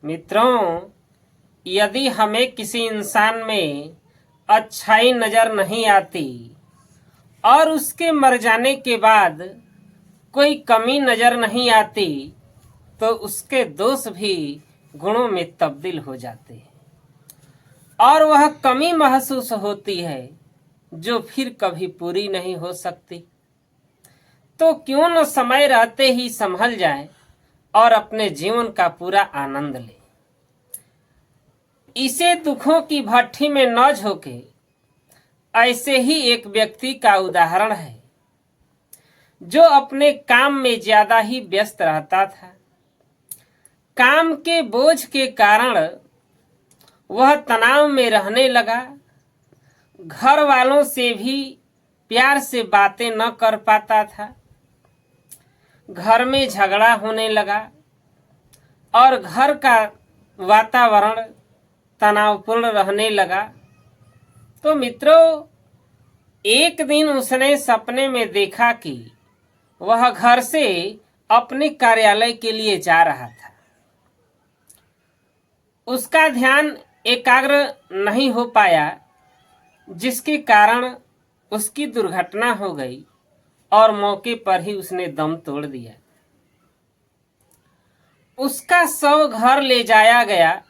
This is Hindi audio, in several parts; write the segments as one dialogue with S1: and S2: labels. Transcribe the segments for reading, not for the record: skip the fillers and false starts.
S1: मित्रों, यदि हमें किसी इंसान में अच्छाई नजर नहीं आती और उसके मर जाने के बाद कोई कमी नजर नहीं आती तो उसके दोष भी गुणों में तब्दील हो जाते हैं और वह कमी महसूस होती है जो फिर कभी पूरी नहीं हो सकती। तो क्यों न समय रहते ही संभल जाए और अपने जीवन का पूरा आनंद ले। इसे दुखों की भट्ठी में न झोंके। ऐसे ही एक व्यक्ति का उदाहरण है जो अपने काम में ज्यादा ही व्यस्त रहता था। काम के बोझ के कारण वह तनाव में रहने लगा। घर वालों से भी प्यार से बातें न कर पाता था। घर में झगड़ा होने लगा और घर का वातावरण तनावपूर्ण रहने लगा। तो मित्रों, एक दिन उसने सपने में देखा कि वह घर से अपने कार्यालय के लिए जा रहा था। उसका ध्यान एकाग्र नहीं हो पाया, जिसके कारण उसकी दुर्घटना हो गई और मौके पर ही उसने दम तोड़ दिया। उसका शव घर ले जाया गया।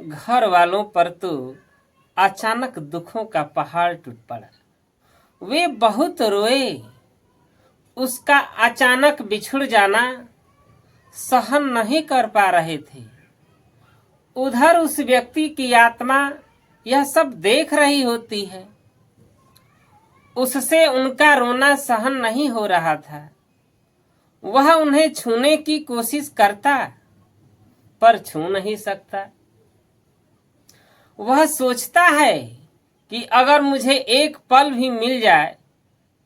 S1: घर वालों पर तो अचानक दुखों का पहाड़ टूट पड़ा। वे बहुत रोए। उसका अचानक बिछुड़ जाना सहन नहीं कर पा रहे थे। उधर उस व्यक्ति की आत्मा यह सब देख रही होती है। उससे उनका रोना सहन नहीं हो रहा था। वह उन्हें छूने की कोशिश करता पर छू नहीं सकता। वह सोचता है कि अगर मुझे एक पल भी मिल जाए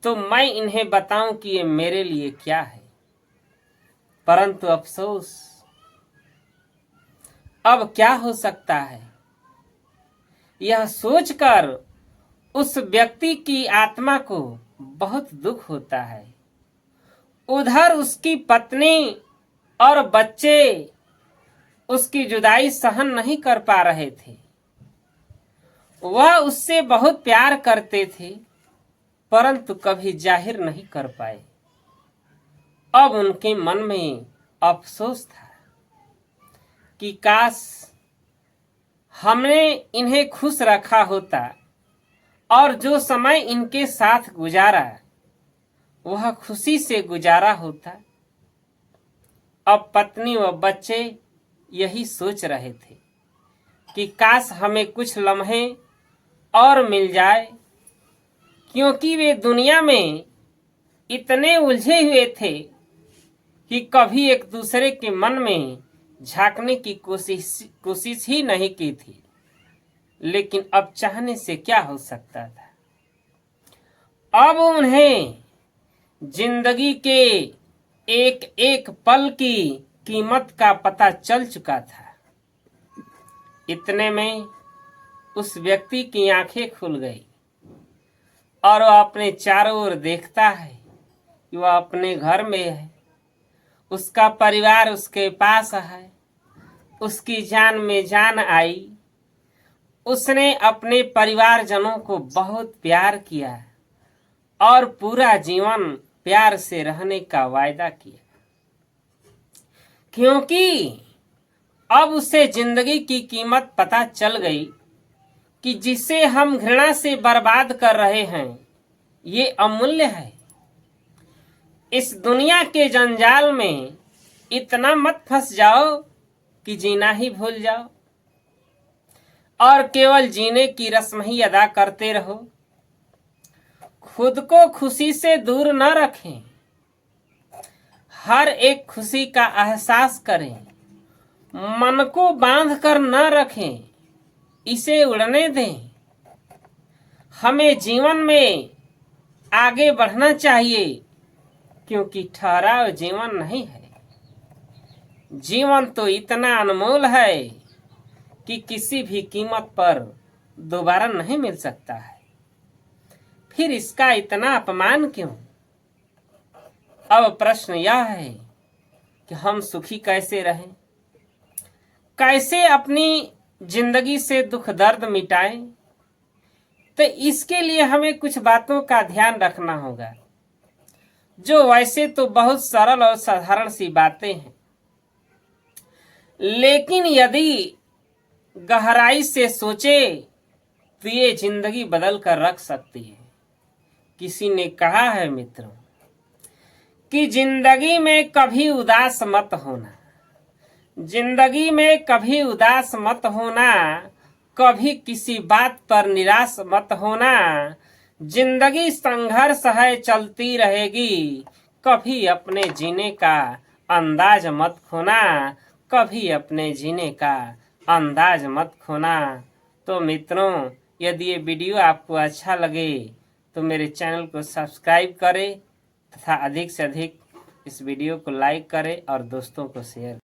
S1: तो मैं इन्हें बताऊं कि ये मेरे लिए क्या है। परंतु अफसोस, अब क्या हो सकता है। यह सोचकर उस व्यक्ति की आत्मा को बहुत दुख होता है। उधर उसकी पत्नी और बच्चे उसकी जुदाई सहन नहीं कर पा रहे थे। वह उससे बहुत प्यार करते थे परंतु कभी जाहिर नहीं कर पाए। अब उनके मन में अफसोस था कि काश हमने इन्हें खुश रखा होता और जो समय इनके साथ गुजारा वह खुशी से गुजारा होता। अब पत्नी व बच्चे यही सोच रहे थे कि काश हमें कुछ लम्हे और मिल जाए, क्योंकि वे दुनिया में इतने उलझे हुए थे कि कभी एक दूसरे के मन में झांकने की कोशिश ही नहीं की थी। लेकिन अब चाहने से क्या हो सकता था। अब उन्हें जिंदगी के एक एक पल की कीमत का पता चल चुका था। इतने में उस व्यक्ति की आंखें खुल गई और वह अपने चारों ओर देखता है कि वह अपने घर में है। उसका परिवार उसके पास है। उसकी जान में जान आई। उसने अपने परिवारजनों को बहुत प्यार किया और पूरा जीवन प्यार से रहने का वायदा किया, क्योंकि अब उसे जिंदगी की कीमत पता चल गई कि जिसे हम घृणा से बर्बाद कर रहे हैं ये अमूल्य है। इस दुनिया के जंजाल में इतना मत फंस जाओ कि जीना ही भूल जाओ और केवल जीने की रस्म ही अदा करते रहो। खुद को खुशी से दूर न रखें। हर एक खुशी का एहसास करें। मन को बांध कर न रखें, इसे उड़ने दें। हमें जीवन में आगे बढ़ना चाहिए, क्योंकि ठहराव जीवन नहीं है। जीवन तो इतना अनमोल है कि किसी भी कीमत पर दोबारा नहीं मिल सकता है। फिर इसका इतना अपमान क्यों। अब प्रश्न यह है कि हम सुखी कैसे रहें। कैसे अपनी जिंदगी से दुख दर्द मिटाएं, तो इसके लिए हमें कुछ बातों का ध्यान रखना होगा, जो वैसे तो बहुत सरल और साधारण सी बातें हैं, लेकिन यदि गहराई से सोचे तो ये जिंदगी बदल कर रख सकती है। किसी ने कहा है मित्रों कि जिंदगी में कभी उदास मत होना, जिंदगी में कभी उदास मत होना, कभी किसी बात पर निराश मत होना। जिंदगी संघर्ष है, चलती रहेगी, कभी अपने जीने का अंदाज मत खोना, कभी अपने जीने का अंदाज मत खोना। तो मित्रों, यदि ये वीडियो आपको अच्छा लगे तो मेरे चैनल को सब्सक्राइब करें तथा अधिक से अधिक इस वीडियो को लाइक करें और दोस्तों को शेयर